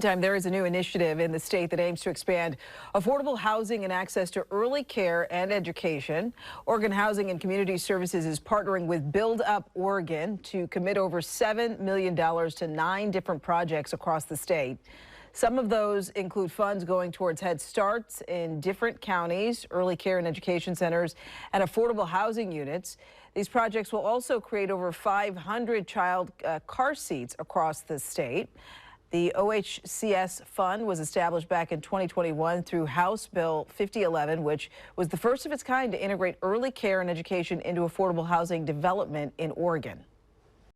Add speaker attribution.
Speaker 1: There is a new initiative in the state that aims to expand affordable housing and access to early care and education. Oregon Housing and Community Services is partnering with Build Up Oregon to commit over $7 million to 9 different projects across the state. Some of those include funds going towards Head Starts in different counties, early care and education centers, and affordable housing units. These projects will also create over 500 child car seats across the state. The OHCS fund was established back in 2021 through House Bill 5011, which was the first of its kind to integrate early care and education into affordable housing development in Oregon.